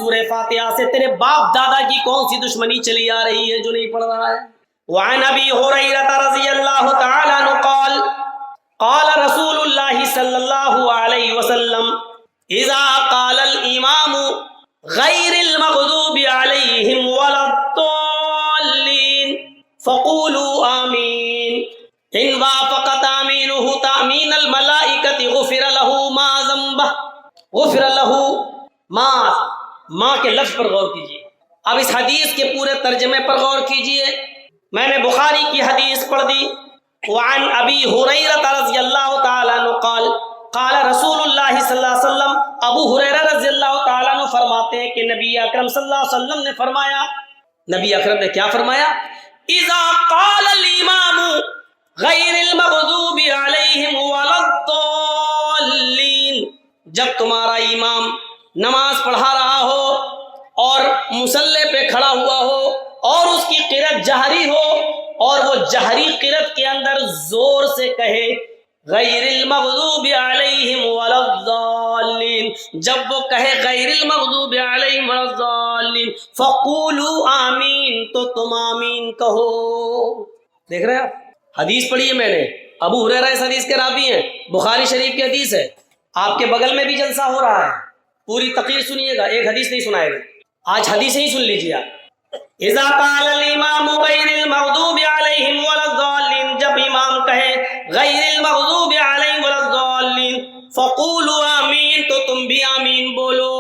سورہ فاتحہ سے تیرے باپ دادا کی کون سی دشمنی چلی آ رہی ہے جو نہیں پڑھ رہا ہے؟ وعن ابی ہریرہ رضی اللہ تعالی عنہ قال قال رسول اللہ صلی اللہ علیہ وسلم اذا قال الامام غیر المغضوب علیہم ولا الضالین فقولوا آمین ان وافقت آمینہ تأمین الملائکۃ غفر له ما ذنبہ غفر له ما کے لفظ پر غور کیجیے. اب اس حدیث کے پورے ترجمے پر غور کیجیے. میں نے بخاری کی حدیث پڑھ دی. وعن ابی ہریرہ رضی اللہ تعالی عنہ قال قال رسول اللہ صلی اللہ علیہ وسلم. ابو ہریرہ رضی اللہ تعالی عنہ فرماتے ہیں کہ نبی اکرم صلی اللہ علیہ وسلم نے فرمایا. نبی اکرم نے کیا فرمایا؟ اذا قال الامام غیر المغضوب علیہم ولا الضالین، جب تمہارا امام نماز پڑھا رہا ہو اور مصلی پہ کھڑا ہوا ہو اور اس کی قرأت جہری ہو اور وہ جہری قرأت کے اندر زور سے کہے غیر المغضوب علیہم ولا الضالین، جب وہ کہے غیر المغضوب علیہم ولا الضالین فقولوا آمین، تو تم آمین کہو. دیکھ رہے ہیں آپ، حدیث پڑھی ہے میں نے. ابو ہریرہ اس حدیث کے راوی ہیں، بخاری شریف کی حدیث ہے. آپ کے بغل میں بھی جلسہ ہو رہا ہے، پوری تقریر سنیے گا، ایک حدیث نہیں سنائے گا. آج حدیث ہی سن لیجیے آپ. اذا قال الامام غیر المغضوب علیہم ولا الضالین، جب امام کہے غیر المغضوب علیہم ولا الضالین فقولوا آمین، تو تم بھی آمین بولو.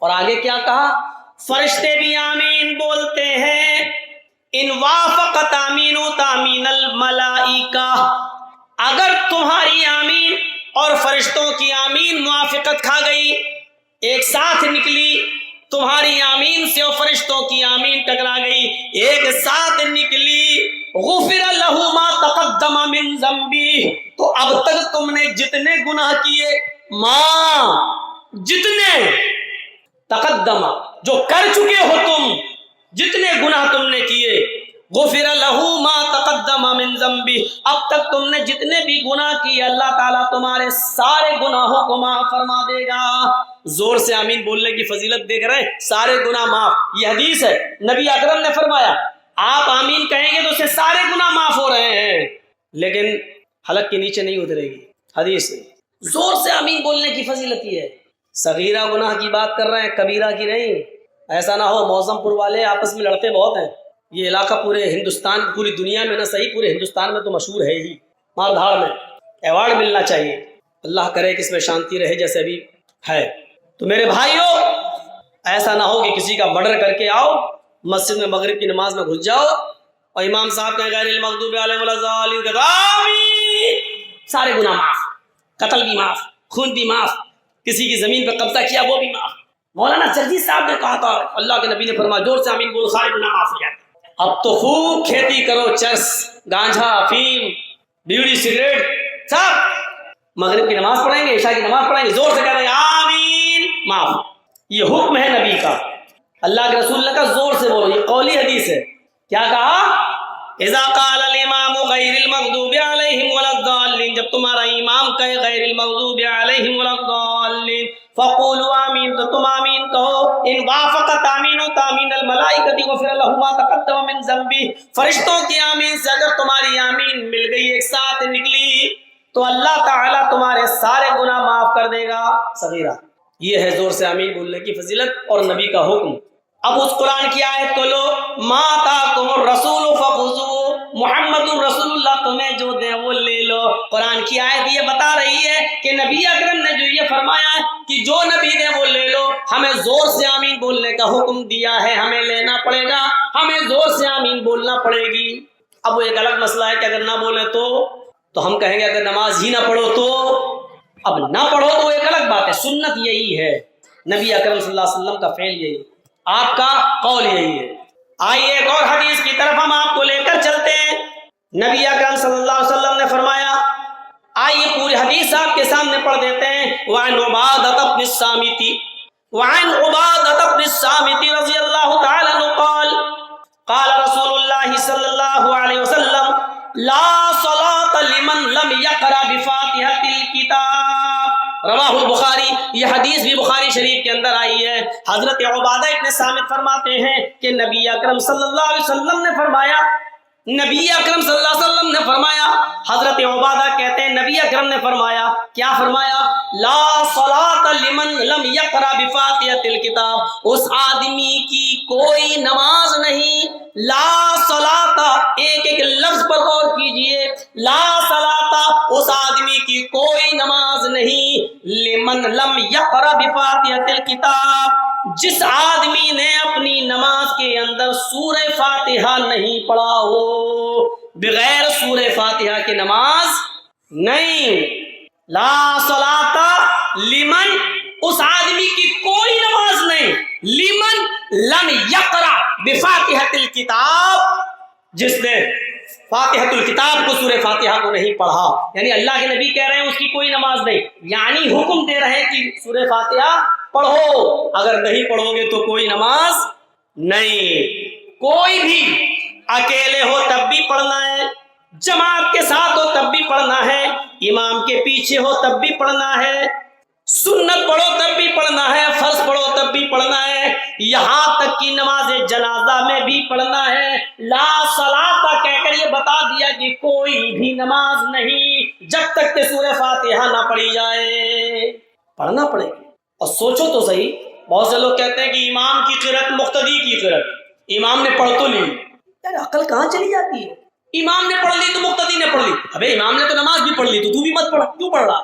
اور آگے کیا کہا؟ فرشتے بھی آمین بولتے ہیں. ان وافقت آمین تامین الملائکہ، اگر تمہاری آمین اور فرشتوں کی آمین موافقت کھا گئی، ایک ساتھ نکلی، تمہاری آمین سے اور فرشتوں کی آمین ٹکرا گئی، ایک ساتھ نکلی، غفر لہ ما تقدم من ذنبہ، تو اب تک تم نے جتنے گناہ کیے، جتنے تقدم جو کر چکے ہو تم، جتنے گناہ تم نے کیے، غفر لہ ما تقدم من ذنبہ، اب تک تم نے جتنے بھی گناہ کیے اللہ تعالیٰ تمہارے سارے گناہوں کو معاف فرما دے گا. زور سے آمین بولنے کی فضیلت دیکھ رہے ہیں، سارے گناہ معاف. یہ حدیث ہے، نبی اکرم نے فرمایا آپ آمین کہیں گے تو اس سے سارے گناہ معاف ہو رہے ہیں، لیکن حلق کے نیچے نہیں اترے گی. حدیث ہے، زور سے آمین بولنے کی فضیلت یہ ہے. صغیرہ گناہ کی بات کر رہے ہیں، کبیرہ کی نہیں. ایسا نہ ہو موزم پور والے آپس میں لڑتے بہت ہیں. یہ علاقہ پورے ہندوستان، پوری دنیا میں نہ صحیح، پورے ہندوستان میں تو مشہور ہے ہی، مار دھاڑ میں ایوارڈ ملنا چاہیے. اللہ کرے کہ اس میں شانتی رہے جیسے ابھی ہے. تو میرے بھائیوں، ایسا نہ ہو کہ کسی کا مرڈر کر کے آؤ مسجد میں، مغرب کی نماز میں گھس جاؤ اور امام صاحب کہیں غیر المغضوب علیہم ولا الضالین، آمین، سارے گناہ معاف، قتل بھی معاف، خون بھی معاف، کسی کی زمین پہ قبضہ کیا وہ بھی معاف. مولانا جرجیت صاحب نے کہا تھا، اللہ کے نبی نے فرمایا زور سے آمین بولو سارے گناہ معاف ہو جاتے. اب تو خوب کھیتی کرو، چرس، گانجا، افیم، بیڑی، سگریٹ، سب مغرب کی نماز پڑھیں گے، عشاء کی نماز پڑھیں گے، زور سے کہہ رہے ہیں آمین، معاف. یہ حکم ہے نبی کا، اللہ کے رسول نے کہا زور سے بولو. یہ قولی حدیث ہے. کیا کہا؟ اذا قال الامام غیر المغضوب علیہم ولا الضالین، جب تمہارا امام کہے غیر المغضوب علیہم ولا الضالین فقولوا آمین، تو تم آمین کہو. ان وافقت آمین تامین الملائکۃ غفر لہ ما تقدم من ذنبہ، فرشتوں کی آمین سے اگر تمہاری آمین مل گئی، ایک ساتھ نکلی، تو اللہ تعالیٰ تمہارے سارے گناہ معاف کر دے گا. صغیرہ یہ ہے زور سے آمین بولنے کی فضیلت اور نبی کا حکم. اب اس قرآن کی آیت کو لو، ما آتاکم الرسول فخذوہ، محمد الرسول اللہ تمہیں جو دے وہ لے لو. قرآن کی آیت یہ بتا رہی ہے کہ نبی اکرم نے جو یہ فرمایا ہے کہ جو نبی دے وہ لے لو، ہمیں زور سے آمین بولنے کا حکم دیا ہے، ہمیں لینا پڑے گا، ہمیں زور سے آمین بولنا پڑے گی. اب وہ ایک الگ مسئلہ ہے کہ اگر نہ بولے تو ہم کہیں گے اگر نماز ہی نہ پڑھو تو، اب نہ پڑھو تو ایک الگ بات ہے. سنت یہی ہے، نبی اکرم صلی اللہ علیہ وسلم کا فعل یہی ہے، آپ کا قول یہی ہے. آئیے ایک اور حدیث کی طرف ہم آپ کو لے کر چلتے ہیں. نبی اکرم صلی اللہ علیہ وسلم نے فرمایا، آئیے پوری حدیث آپ کے سامنے پڑھ دیتے ہیں. وعن عبادۃ بن الصامت رضی اللہ تعالی عنہ قال قال رسول اللہ صلی اللہ علیہ وسلم لا صلاۃ لمن لم یقرأ بفاتحۃ الکتاب، رواہ البخاری. یہ حدیث بھی بخاری شریف کے اندر آئی ہے. حضرت عبادہ ابن صامت فرماتے ہیں کہ نبی اکرم صلی اللہ علیہ وسلم نے فرمایا، نبی اکرم صلی اللہ علیہ وسلم نے فرمایا، حضرت عبادہ کہتے ہیں نبی اکرم نے فرمایا، کیا فرمایا؟ لا صلاۃ لمن لم یقرأ بفاتحۃ الکتاب، اس آدمی کی کوئی نماز نہیں، لا صلاۃ، ایک ایک لفظ پر غور کیجئے، لا صلاۃ، اس آدمی کی کوئی نماز نہیں، لمن لم یقرأ بفاتحۃ الکتاب، جس آدمی نے اپنی نماز کے اندر سورہ فاتحہ نہیں پڑھا ہو، بغیر سورہ فاتحہ کی نماز نہیں، لا صلاۃ لمن، اس آدمی کی کوئی نماز نہیں، لمن لم یقرأ بفاتحۃ الکتاب، جس نے فاتحۃ الکتاب کو، سورہ فاتحہ کو نہیں پڑھا، یعنی اللہ کے نبی کہہ رہے ہیں اس کی کوئی نماز نہیں، یعنی حکم دے رہے ہیں کہ سورہ فاتحہ پڑھو، اگر نہیں پڑھو گے تو کوئی نماز نہیں۔ کوئی بھی اکیلے ہو تب بھی پڑھنا ہے، جماعت کے ساتھ ہو تب بھی پڑھنا ہے، امام کے پیچھے ہو تب بھی پڑھنا ہے، سنت پڑھو تب بھی پڑھنا ہے، فرض پڑھو تب بھی پڑھنا ہے، یہاں تک کہ نماز جنازہ میں بھی پڑھنا ہے۔ لا صلاۃ کہہ کر یہ بتا دیا کہ کوئی بھی نماز نہیں جب تک کہ سورہ فاتحہ نہ پڑھی جائے، پڑھنا پڑے گی۔ اور سوچو تو صحیح، بہت سے لوگ کہتے ہیں کہ امام کی قرأت مقتدی کی قرأت، امام نے پڑھ تو لی، یار عقل کہاں چلی جاتی ہے؟ امام نے پڑھ لی تو مقتدی نے پڑھ لی، ابے امام نے تو نماز بھی پڑھ لی تو بھی مت پڑھ، کیوں پڑھ رہا؟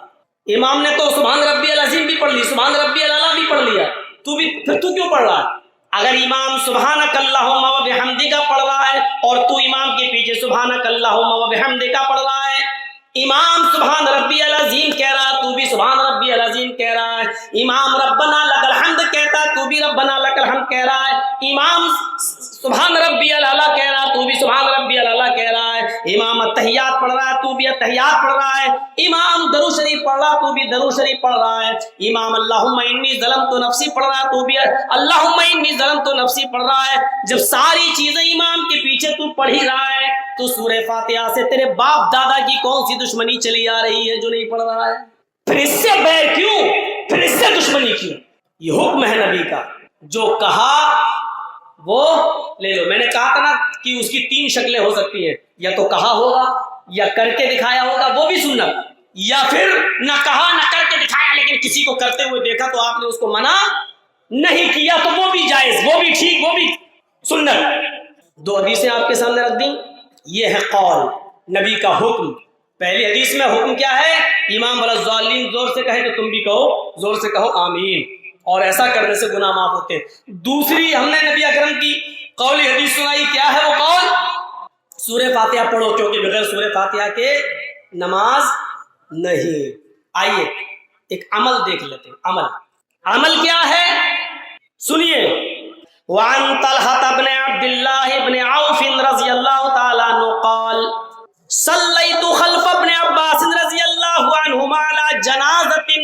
امام نے تو سبحان ربی العظیم بھی پڑھ لی، سبحان ربی الاعلیٰ بھی پڑھ لیا، پھر تو کیوں پڑھ رہا ہے؟ اگر امام سبحانک اللہم و بحمدک پڑھ رہا ہے اور تو امام کے پیچھے سبحانک اللہم و بحمدک پڑھ رہا ہے، امام سبحان ربی العظیم کہہ رہا ہے تو بھی سبحان ربی العظیم کہہ رہا ہے، امام ربنا لک الحمد کہتا ہے تو بھی ربنا لک الحمد کہہ رہا ہے، امام سبحان ربی الاعلیٰ کہہ رہا ہے تو بھی سبحان ربی الاعلیٰ کہہ رہا ہے، امام التحیات پڑھ رہا ہے تو بھی التحیات پڑھ رہا ہے، امام درود شریف پڑھ رہا ہے تو بھی درود شریف پڑھ رہا ہے، امام اللہم انی ظلمت نفسی پڑھ رہا ہے تو بھی اللہم انی ظلمت نفسی پڑھ رہا ہے۔ جب ساری چیزیں امام کے پیچھے تو پڑھ ہی رہا ہے تو سورہ فاتحہ سے تیرے باپ دادا کی کون سی دشمنی چلی آ رہی ہے جو نہیں پڑھ رہا ہے؟ پھر اس سے بیر کیوں، پھر اس سے دشمنی کیوں؟ یہ حکم ہے نبی کا، جو کہا وہ لے لو۔ میں نے کہا تھا نا کہ اس کی تین شکلیں ہو سکتی ہیں، یا تو کہا ہوگا، یا کر کے دکھایا ہوگا وہ بھی سنت، یا پھر نہ کہا نہ کر کے دکھایا لیکن کسی کو کرتے ہوئے دیکھا تو آپ نے اس کو منع نہیں کیا تو وہ بھی جائز، وہ بھی ٹھیک، وہ بھی سنت۔ دو حدیثیں آپ کے سامنے رکھ دیں، یہ ہے قول نبی کا حکم۔ پہلی حدیث میں حکم کیا ہے؟ امام ولا الضالین زور سے کہے تو تم بھی کہو، زور سے کہو آمین، اور ایسا کرنے سے گناہ معاف ہوتے ہیں۔ دوسری ہم نے نبی اکرم کی قولی حدیث سنائی، کیا ہے وہ قول؟ سورہ فاتحہ پڑھو، کیونکہ بغیر سورہ فاتحہ کے نماز نہیں۔ آئیے ایک عمل دیکھ لیتے ہیں، عمل کیا ہے سنیے۔ وعن طلحة بن عبد الله بن عوف رضی اللہ تعالیٰ عنہ قال صلیت خلف ابن عباس رضی اللہ عنہما على جنازة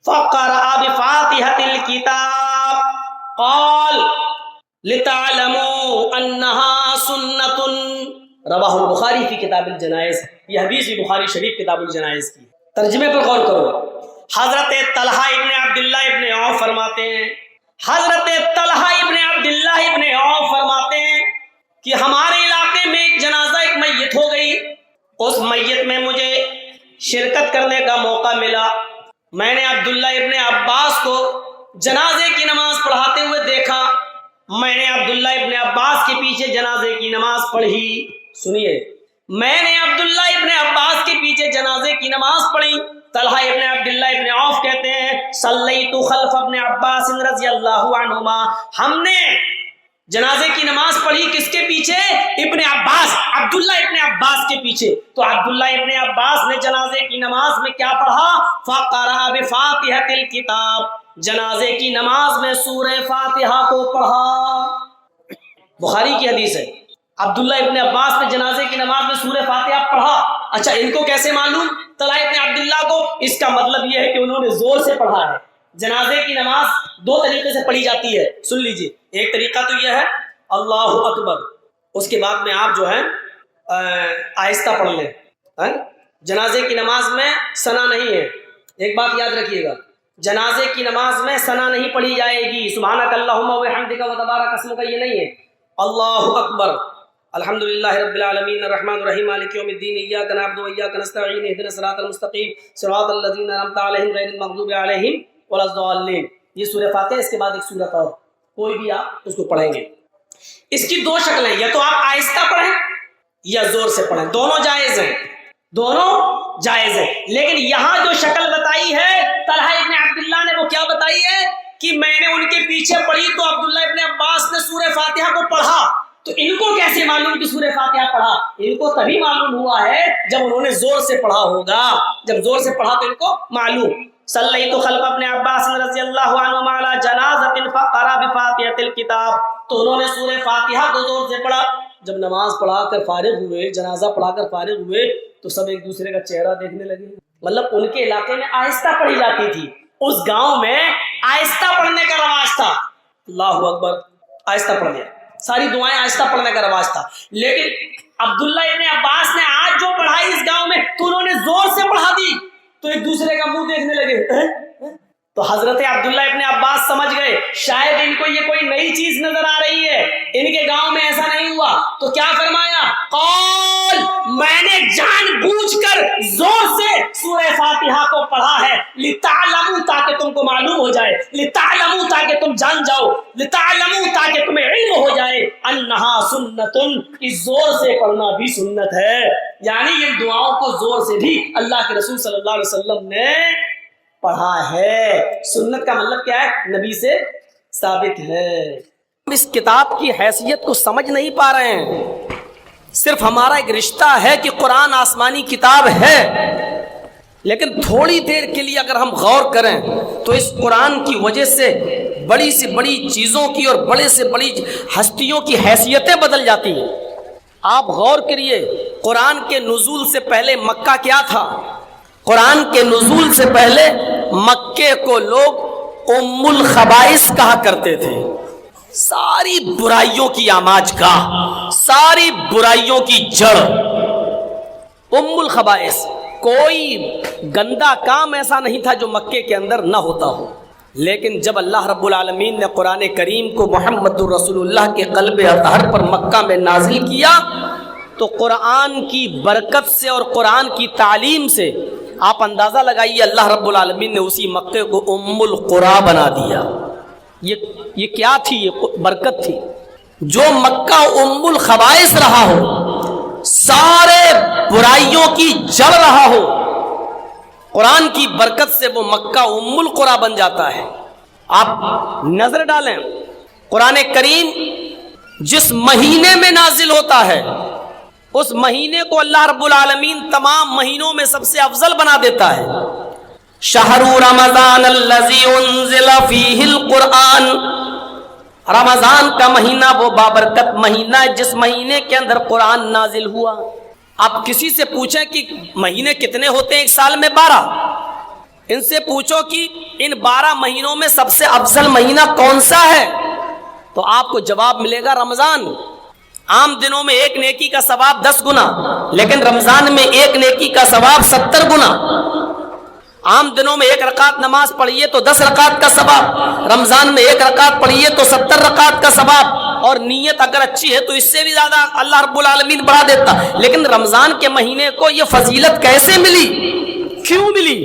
فقرأ بفاتحة الكتاب قال لتعلموا انها سنة، رواہ البخاری فی کتاب الجنائز، یہ حدیث بھی بخاری شریف کتاب الجنائز کی۔ ترجمے پر غور کرو۔ حضرت طلحہ ابن عبداللہ ابن عوف فرماتے ہیں، حضرت طلحہ ابن عبداللہ ابن عوف فرماتے ہیں کہ ہمارے علاقے میں ایک جنازہ، ایک میت ہو گئی، اس میت میں مجھے شرکت کرنے کا موقع ملا۔ میں نے عبداللہ ابن عباس کو جنازے کی نماز پڑھاتے ہوئے دیکھا، میں نے عبداللہ ابن عباس کے پیچھے جنازے کی نماز پڑھی۔ سنیے، میں نے عبداللہ ابن عباس کے پیچھے جنازے کی نماز پڑھی۔ طلحہ ابن عبداللہ ابن عوف کہتے ہیں صلیت خلف ابن عباس رضی اللہ عنہما، ہم نے جنازے کی نماز پڑھی کس کے پیچھے؟ ابن عباس، عبداللہ ابن عباس کے پیچھے۔ تو عبداللہ ابن عباس نے جنازے کی نماز میں کیا پڑھا؟ فقرأ بفاتحۃ الکتاب، جنازے کی نماز میں سورہ فاتحہ کو پڑھا۔ بخاری کی حدیث ہے، عبداللہ ابن عباس نے جنازے کی نماز میں سورہ فاتحہ پڑھا۔ اچھا، ان کو کیسے معلوم؟ طلحہ ابن عبداللہ کو؟ اس کا مطلب یہ ہے کہ انہوں نے زور سے پڑھا ہے۔ جنازے کی نماز دو طریقے سے پڑھی جاتی ہے، سن لیجیے۔ ایک طریقہ تو یہ ہے اللہ اکبر، اس کے بعد میں آپ جو ہے آہستہ پڑھ لیں۔ جنازے کی نماز میں ثنا نہیں ہے، ایک بات یاد رکھیے گا، جنازے کی نماز میں ثنا نہیں پڑھی جائے گی، سبحانک اللہم و بحمدک و تبارک اسمک، یہ نہیں ہے۔ اللہ اکبر، الحمدللہ رب العالمین الرحمن الرحیم مالک یوم الدین، ایاک نعبد و ایاک نستعین اہدنا الصراط المستقیم صراط الذین انعمت علیہم غیر المغضوب علیہم ولا الضالین۔ یہ سورہ فاتحہ، اس کے بعد ایک سورت اور کوئی بھی آپ اس کو پڑھیں گے۔ اس کی دو شکلیں، یا تو آپ آہستہ پڑھیں یا زور سے پڑھیں، دونوں جائز ہیں، دونوں جائز ہیں۔ لیکن یہاں جو شکل بتائی ہے طلحہ ابن عبداللہ نے، وہ کیا بتائی ہے کہ میں نے ان کے پیچھے پڑھی تو عبداللہ ابن عباس نے سورہ فاتحہ کو پڑھا، تو ان کو کیسے معلوم کہ سورہ فاتحہ پڑھا؟ ان کو تبھی معلوم ہوا ہے جب انہوں نے زور سے پڑھا ہوگا، جب زور سے پڑھا تو ان کو معلوم۔ صلیت خلف ابن عباس رضی اللہ عنہما علی جنازۃ فقرأ بفاتحۃ الکتاب، تو انہوں نے سورہ فاتحہ کو زور سے پڑھا۔ جب نماز پڑھا کر فارغ ہوئے، جنازہ پڑھا کر فارغ ہوئے، تو سب ایک دوسرے کا چہرہ دیکھنے لگے۔ مطلب ان کے علاقے میں آہستہ پڑھی جاتی تھی، اس گاؤں میں آہستہ پڑھنے کا رواج تھا۔ اللہ اکبر، آہستہ پڑھ لیا، ساری دعائیں آہستہ پڑھنے کا رواج تھا۔ لیکن عبداللہ ابن عباس نے آج جو پڑھائی اس گاؤں میں، تو انہوں نے زور سے پڑھا دی، تو ایک دوسرے کا منہ دیکھنے لگے۔ تو حضرت عبداللہ ابن عباس سمجھ گئے شاید ان کو یہ کوئی نئی چیز نظر آ رہی ہے، ان کے گاؤں میں ایسا نہیں ہوا۔ تو کیا فرمایا؟ قال، میں نے جان بوجھ کر زور سے سورہ فاتحہ کو پڑھا ہے، لتعلموا، تاکہ تم کو معلوم ہو جائے، لتعلموا، تاکہ تم جان جاؤ، لتعلموا، تاکہ تمہیں علم ہو جائے، انہا سنتن، اس زور سے پڑھنا بھی سنت ہے۔ یعنی ان دعاؤں کو زور سے بھی اللہ کے رسول صلی اللہ علیہ وسلم نے پڑھا ہے۔ سنت کا مطلب کیا ہے؟ نبی سے ثابت ہے۔ ہم اس کتاب کی حیثیت کو سمجھ نہیں پا رہے ہیں، صرف ہمارا ایک رشتہ ہے کہ قرآن آسمانی کتاب ہے، لیکن تھوڑی دیر کے لیے اگر ہم غور کریں تو اس قرآن کی وجہ سے بڑی سے بڑی چیزوں کی اور بڑے سے بڑی ہستیوں کی حیثیتیں بدل جاتی ہیں۔ آپ غور کریے، قرآن کے نزول سے پہلے مکہ کیا تھا؟ قرآن کے نزول سے پہلے مکے کو لوگ ام الخبائث کہا کرتے تھے، ساری برائیوں کی آماج گاہ، ساری برائیوں کی جڑ، ام الخبائث۔ کوئی گندا کام ایسا نہیں تھا جو مکے کے اندر نہ ہوتا ہو۔ لیکن جب اللہ رب العالمین نے قرآن کریم کو محمد رسول اللہ کے قلب اطہر پر مکہ میں نازل کیا، تو قرآن کی برکت سے اور قرآن کی تعلیم سے آپ اندازہ لگائیے، اللہ رب العالمین نے اسی مکے کو ام القریٰ بنا دیا۔ یہ کیا تھی؟ یہ برکت تھی۔ جو مکہ ام الخبائث رہا ہو، سارے برائیوں کی جڑ رہا ہو، قرآن کی برکت سے وہ مکہ ام القریٰ بن جاتا ہے۔ آپ نظر ڈالیں، قرآن کریم جس مہینے میں نازل ہوتا ہے، اس مہینے کو اللہ رب العالمین تمام مہینوں میں سب سے افضل بنا دیتا ہے۔ شہر رمضان الذی انزل فیہ القرآن، رمضان کا مہینہ وہ بابرکت مہینہ ہے جس مہینے کے اندر قرآن نازل ہوا۔ آپ کسی سے پوچھیں کہ مہینے کتنے ہوتے ہیں ایک سال میں؟ 12۔ ان سے پوچھو کہ ان 12 مہینوں میں سب سے افضل مہینہ کون سا ہے، تو آپ کو جواب ملے گا رمضان۔ عام دنوں میں ایک نیکی کا ثواب 10 گنا، لیکن رمضان میں ایک نیکی کا ثواب 70 گنا۔ عام دنوں میں ایک رکعت نماز پڑھیے تو 10 رکعت کا ثواب، رمضان میں ایک رکعت پڑھیے تو 70 رکعت کا ثواب، اور نیت اگر اچھی ہے تو اس سے بھی زیادہ اللہ رب العالمین بڑھا دیتا۔ لیکن رمضان کے مہینے کو یہ فضیلت کیسے ملی؟ کیوں ملی؟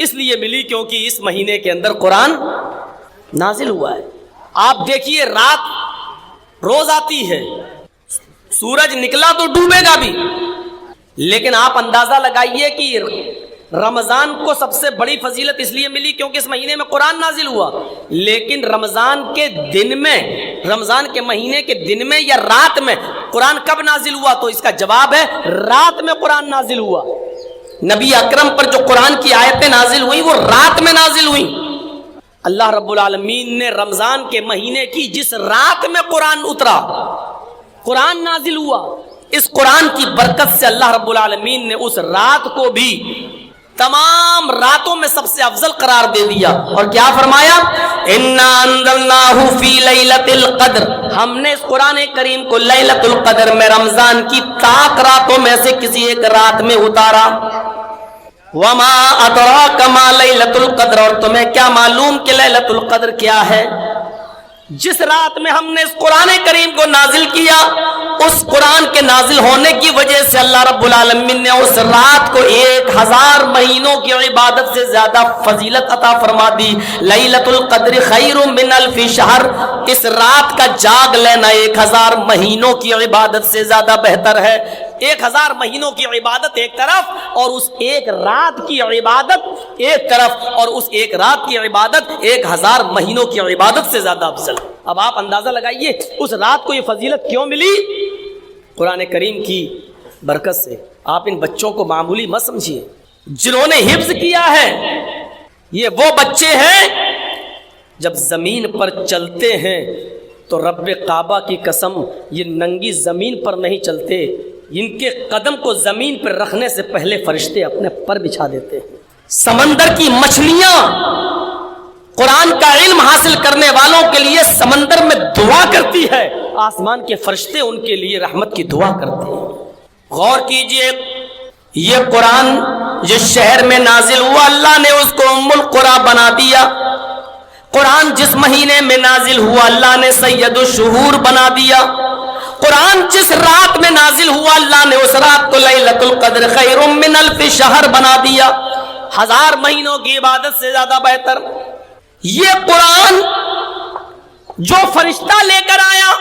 اس لیے ملی کیونکہ اس مہینے کے اندر قرآن نازل ہوا ہے۔ آپ دیکھیے، رات روز آتی ہے، سورج نکلا تو ڈوبے گا بھی، لیکن آپ اندازہ لگائیے کہ رمضان کو سب سے بڑی فضیلت اس لیے ملی کیونکہ اس مہینے میں قرآن نازل ہوا۔ لیکن رمضان کے دن میں، رمضان کے مہینے کے دن میں یا رات میں قرآن کب نازل ہوا؟ تو اس کا جواب ہے رات میں قرآن نازل ہوا۔ نبی اکرم پر جو قرآن کی آیتیں نازل ہوئی وہ رات میں نازل ہوئی۔ اللہ رب العالمین نے رمضان کے مہینے کی جس رات میں قرآن اترا، قرآن نازل ہوا، اس قرآن کی برکت سے اللہ رب العالمین نے اس رات کو بھی تمام راتوں میں سب سے افضل قرار دے دیا، اور کیا فرمایا؟ اِنَّا أَنزَلْنَاهُ فِي لَيْلَةِ الْقَدْرِ، ہم نے اس قرآن کریم کو لیلۃ القدر میں، رمضان کی طاق راتوں میں سے کسی ایک رات میں اتارا۔ وما ادراک ما لیلۃ القدر، اور تمہیں کیا معلوم کہ لیلۃ القدر کیا ہے؟ جس رات میں ہم نے اس قرآن کریم کو نازل کیا، اس قرآن کے نازل ہونے کی وجہ سے اللہ رب العالمین نے اس رات کو 1000 مہینوں کی عبادت سے زیادہ فضیلت عطا فرما دی۔ لیلۃ القدر خیر من الف شہر، اس رات کا جاگ لینا 1000 مہینوں کی عبادت سے زیادہ بہتر ہے۔ 1000 مہینوں کی عبادت ایک طرف، اور اس ایک رات کی عبادت ایک طرف، اور اس ایک رات کی عبادت 1000 مہینوں کی عبادت سے زیادہ افضل۔ اب آپ اندازہ لگائیے اس رات کو یہ فضیلت کیوں ملی؟ قرآن کریم کی برکت سے۔ آپ ان بچوں کو معمولی مت سمجھیے، جنہوں نے حفظ کیا ہے یہ وہ بچے ہیں جب زمین پر چلتے ہیں تو رب کعبہ کی قسم یہ ننگی زمین پر نہیں چلتے، ان کے قدم کو زمین پر رکھنے سے پہلے فرشتے اپنے پر بچھا دیتے ہیں۔ سمندر کی مچھلیاں قرآن کا علم حاصل کرنے والوں کے لیے سمندر میں دعا کرتی ہے، آسمان کے فرشتے ان کے لیے رحمت کی دعا کرتے ہیں۔ غور کیجئے، یہ قرآن جس شہر میں نازل ہوا اللہ نے اس کو ام القری بنا دیا۔ قرآن جس مہینے میں نازل ہوا اللہ نے سید الشہور بنا دیا۔ قرآن جس رات میں نازل ہوا اللہ نے اس رات کو لیلۃ القدر خیر من الف شہر بنا دیا، 1000 مہینوں کی عبادت سے زیادہ بہتر۔ یہ قرآن جو فرشتہ لے کر آیا،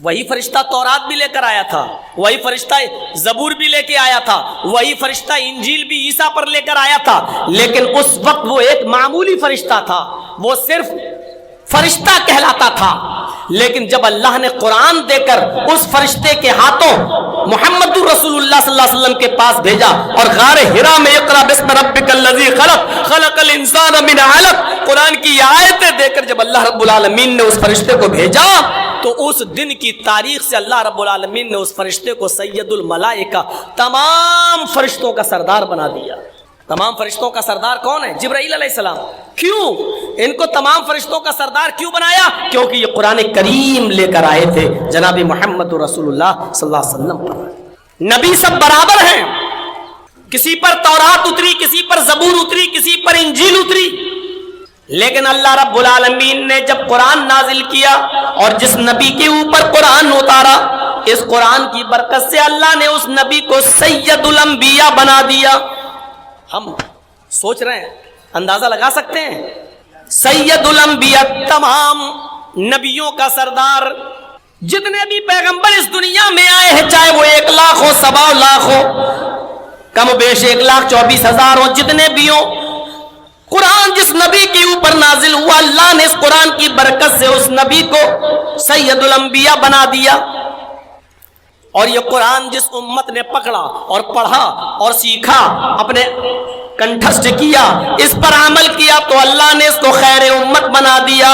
وہی فرشتہ تورات بھی لے کر آیا تھا، وہی فرشتہ زبور بھی لے کے آیا تھا، وہی فرشتہ انجیل بھی عیسیٰ پر لے کر آیا تھا، لیکن اس وقت وہ ایک معمولی فرشتہ تھا، وہ صرف فرشتہ کہلاتا تھا۔ لیکن جب اللہ نے قرآن دے کر اس فرشتے کے ہاتھوں محمد رسول اللہ صلی اللہ علیہ وسلم کے پاس بھیجا، اور غار حرا میں اقرا بسم ربک الذی خلق خلق الانسان من علق قرآن کی آیتیں دے کر جب اللہ رب العالمین نے اس فرشتے کو بھیجا، تو اس دن کی تاریخ سے اللہ رب العالمین نے اس فرشتے کو سید الملائکہ، تمام فرشتوں کا سردار بنا دیا۔ تمام فرشتوں کا سردار کون ہے؟ جبرائیل علیہ السلام۔ کیوں ان کو تمام فرشتوں کا سردار کیوں بنایا؟ کیونکہ یہ قرآن کریم لے کر آئے تھے جناب محمد رسول اللہ صلی اللہ علیہ وسلم پر۔ نبی سب برابر ہیں، کسی پر تورات اتری، کسی پر زبور اتری، کسی پر انجیل اتری، لیکن اللہ رب العالمین نے جب قرآن نازل کیا اور جس نبی کے اوپر قرآن اتارا، اس قرآن کی برکت سے اللہ نے اس نبی کو سید الانبیاء بنا دیا۔ ہم سوچ رہے ہیں، اندازہ لگا سکتے ہیں، سید الانبیاء، تمام نبیوں کا سردار، جتنے بھی پیغمبر اس دنیا میں آئے ہیں، چاہے وہ 1 لاکھ ہو، 1.25 لاکھ ہو، کم و بیش 1,24,000 ہو، جتنے بھی ہوں، قرآن جس نبی کے اوپر نازل ہوا اللہ نے اس قرآن کی برکت سے اس نبی کو سید الانبیاء بنا دیا۔ اور یہ قرآن جس امت نے پکڑا اور پڑھا اور سیکھا، اپنے کنٹھسٹ کیا، اس پر عمل کیا، تو اللہ نے اس کو خیر امت بنا دیا۔